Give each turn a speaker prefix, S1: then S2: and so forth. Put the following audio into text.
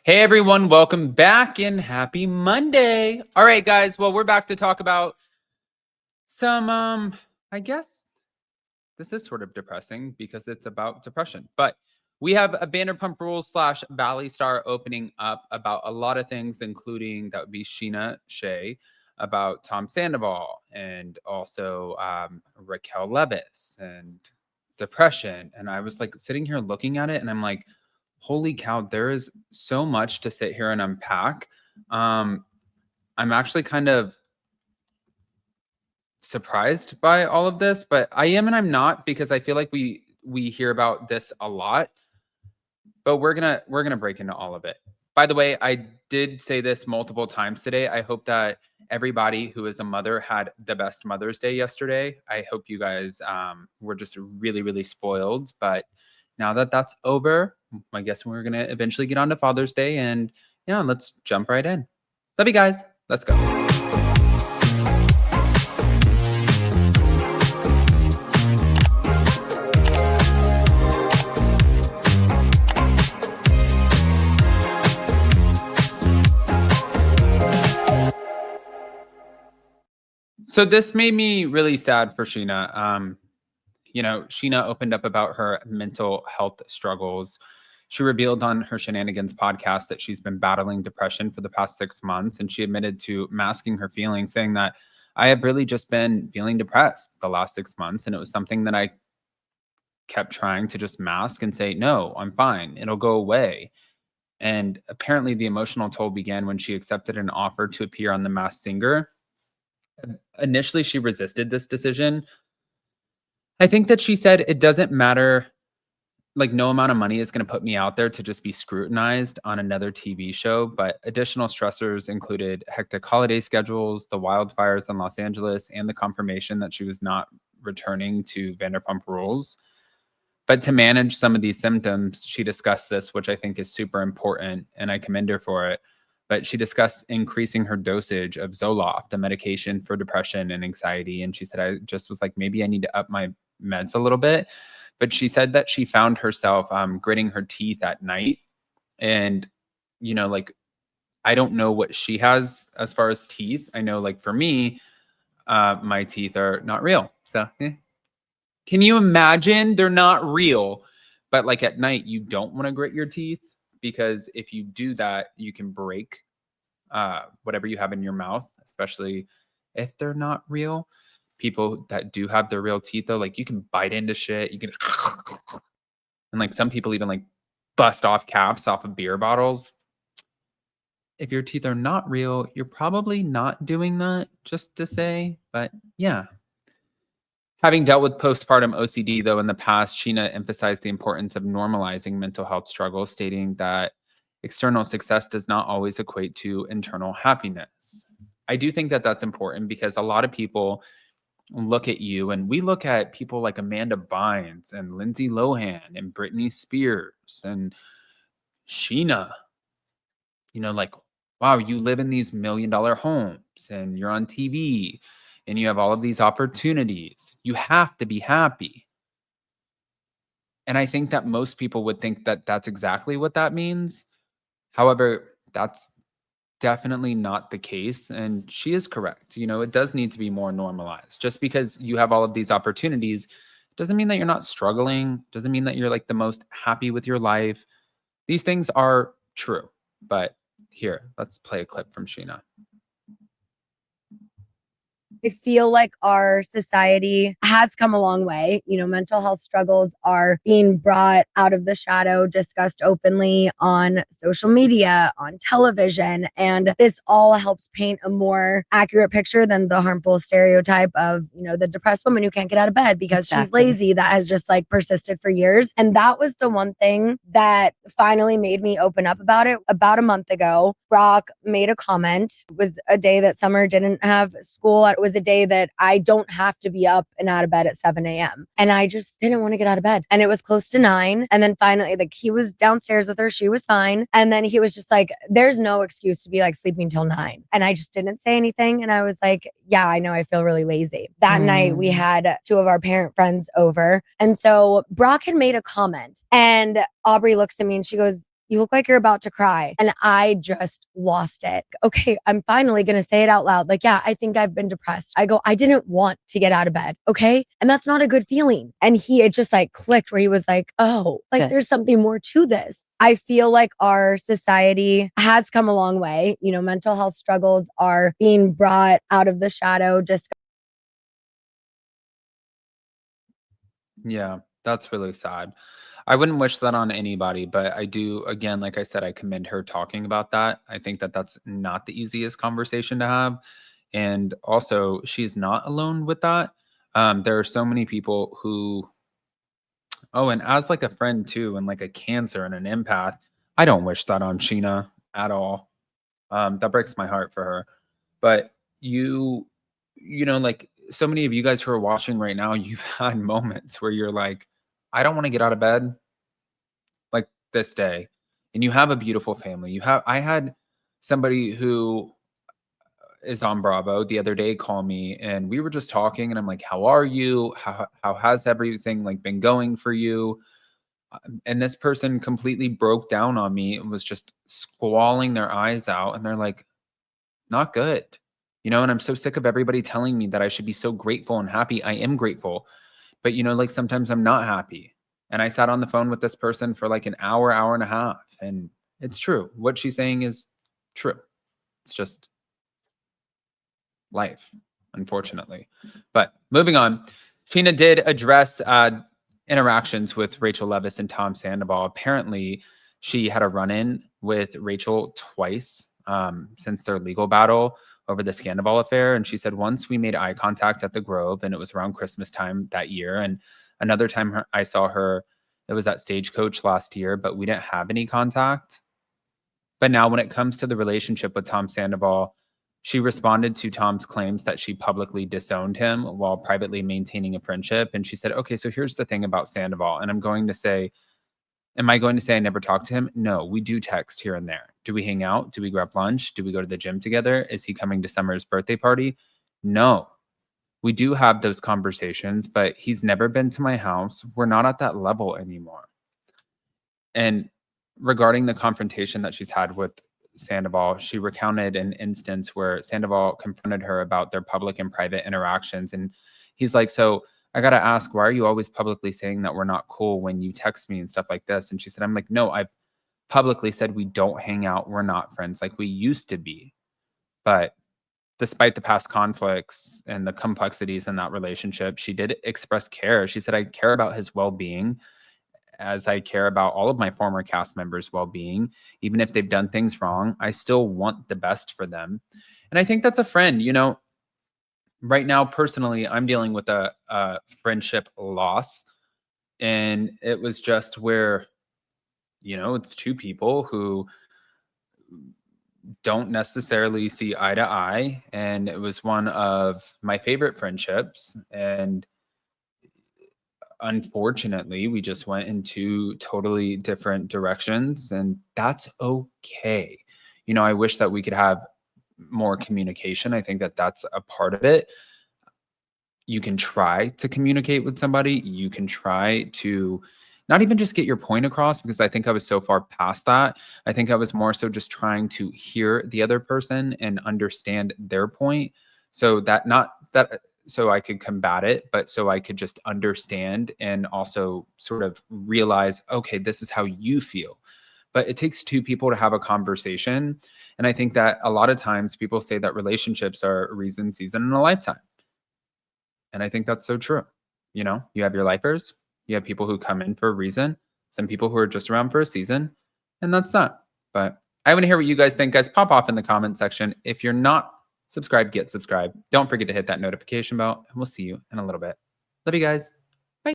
S1: Hey everyone, welcome back and happy Monday. All right, guys. Well, we're back to talk about some I guess this is sort of depressing because it's about depression. But we have a Vanderpump Rules / Valley Star opening up about a lot of things, including that would be Scheana Shay, about Tom Sandoval, and also Rachel Leviss and depression. And I was like sitting here looking at it and I'm like, holy cow, there is so much to sit here and unpack. I'm actually kind of surprised by all of this, but I am and I'm not, because I feel like we hear about this a lot, but we're gonna break into all of it. By the way, I did say this multiple times today. I hope that everybody who is a mother had the best Mother's Day yesterday. I hope you guys were just really, really spoiled. But now that that's over, I guess we're gonna eventually get on to Father's Day, and yeah, let's jump right in. Love you guys. Let's go. So this made me really sad for Sheena. Sheena opened up about her mental health struggles. She revealed on her Shenanigans podcast that she's been battling depression for the past 6 months, and she admitted to masking her feelings, saying that I have really just been feeling depressed the last 6 months, and it was something that I kept trying to just mask and say, no, I'm fine, it'll go away. And apparently, the emotional toll began when she accepted an offer to appear on The Masked Singer. Initially, she resisted this decision. I think that she said it doesn't matter, like no amount of money is going to put me out there to just be scrutinized on another TV show, but additional stressors included hectic holiday schedules, the wildfires in Los Angeles, and the confirmation that she was not returning to Vanderpump Rules. But to manage some of these symptoms, she discussed this, which I think is super important, and I commend her for it. But she discussed increasing her dosage of Zoloft, a medication for depression and anxiety. And she said, I just was like, maybe I need to up my meds a little bit. But she said that she found herself gritting her teeth at night. And, like, I don't know what she has as far as teeth. I know, like, for me, my teeth are not real. So, Can you imagine? They're not real. But, like, at night, you don't want to grit your teeth, because if you do that, you can break whatever you have in your mouth, especially if they're not real. People that do have their real teeth, though, like, you can bite into shit. You can, and like some people even like bust off caps off of beer bottles. If your teeth are not real, you're probably not doing that, just to say. But yeah. Having dealt with postpartum OCD, though, in the past, Sheena emphasized the importance of normalizing mental health struggles, stating that external success does not always equate to internal happiness. I do think that that's important, because a lot of people look at you, and we look at people like Amanda Bynes and Lindsay Lohan and Britney Spears and Sheena, like, wow, you live in these $1 million homes and you're on TV and you have all of these opportunities. You have to be happy. And I think that most people would think that that's exactly what that means. However, that's definitely not the case. And she is correct. It does need to be more normalized. Just because you have all of these opportunities doesn't mean that you're not struggling, doesn't mean that you're like the most happy with your life. These things are true. But here, let's play a clip from Sheena.
S2: I feel like our society has come a long way. Mental health struggles are being brought out of the shadow, discussed openly on social media, on television, and this all helps paint a more accurate picture than the harmful stereotype of, the depressed woman who can't get out of bed because she's lazy, that has just like persisted for years. And that was the one thing that finally made me open up about it. About a month ago, Brock made a comment. It was a day that Summer didn't have school. It was a day that I don't have to be up and out of bed at 7 a.m. And I just didn't want to get out of bed. And it was close to 9. And then finally, like, he was downstairs with her. She was fine. And then he was just like, there's no excuse to be like sleeping till 9. And I just didn't say anything. And I was like, yeah, I know, I feel really lazy. That night we had 2 of our parent friends over. And so Brock had made a comment, and Aubrey looks at me and she goes, you look like you're about to cry. And I just lost it. Okay, I'm finally going to say it out loud. Like, yeah, I think I've been depressed. I go, I didn't want to get out of bed. Okay. And that's not a good feeling. And it just like clicked where he was like, oh, like there's something more to this. I feel like our society has come a long way. Mental health struggles are being brought out of the shadow.
S1: Yeah, that's really sad. I wouldn't wish that on anybody, but I do, again, like I said, I commend her talking about that. I think that that's not the easiest conversation to have. And also, she's not alone with that. There are so many people who, oh, and as like a friend too, and like a cancer and an empath, I don't wish that on Sheena at all. That breaks my heart for her. But like so many of you guys who are watching right now, you've had moments where you're like, I don't want to get out of bed like this day. And you have a beautiful family. I had somebody who is on Bravo the other day call me and we were just talking and I'm like, how are you? How has everything like been going for you? And this person completely broke down on me and was just squalling their eyes out and they're like, not good. And I'm so sick of everybody telling me that I should be so grateful and happy. I am grateful. But like sometimes I'm not happy. And I sat on the phone with this person for like an hour, hour and a half. And it's true. What she's saying is true. It's just life, unfortunately. But moving on, Sheena did address interactions with Rachel Leviss and Tom Sandoval. Apparently, she had a run-in with Rachel twice since their legal battle over the Sandoval affair. And she said once we made eye contact at the Grove, and it was around Christmas time that year. And another time I saw her, it was at Stagecoach last year, but we didn't have any contact. But now when it comes to the relationship with Tom Sandoval, she responded to Tom's claims that she publicly disowned him while privately maintaining a friendship. And she said, okay, so here's the thing about Sandoval. And am I going to say I never talked to him? No, we do text here and there. Do we hang out? Do we grab lunch? Do we go to the gym together? Is he coming to Summer's birthday party? No. We do have those conversations, but he's never been to my house. We're not at that level anymore. And regarding the confrontation that she's had with Sandoval, she recounted an instance where Sandoval confronted her about their public and private interactions. And he's like, so I got to ask, why are you always publicly saying that we're not cool when you text me and stuff like this? And she said, I'm like, no, I've publicly said we don't hang out. We're not friends like we used to be. But despite the past conflicts and the complexities in that relationship, she did express care. She said, I care about his well-being as I care about all of my former cast members' well-being. Even if they've done things wrong, I still want the best for them. And I think that's a friend. Right now, personally, I'm dealing with a friendship loss. And it was just where, it's two people who don't necessarily see eye to eye. And it was one of my favorite friendships. And unfortunately, we just went in two totally different directions, and that's okay. I wish that we could have more communication. I think that that's a part of it. You can try to communicate with somebody. You can try to not even just get your point across, because I think I was so far past that. I think I was more so just trying to hear the other person and understand their point, so that not that so I could combat it, but so I could just understand and also sort of realize, okay, this is how you feel. But it takes two people to have a conversation. And I think that a lot of times people say that relationships are a reason, season, and a lifetime. And I think that's so true. You have your lifers, you have people who come in for a reason, some people who are just around for a season, and that's that. But I want to hear what you guys think. Guys, pop off in the comment section. If you're not subscribed, get subscribed. Don't forget to hit that notification bell, and we'll see you in a little bit. Love you guys.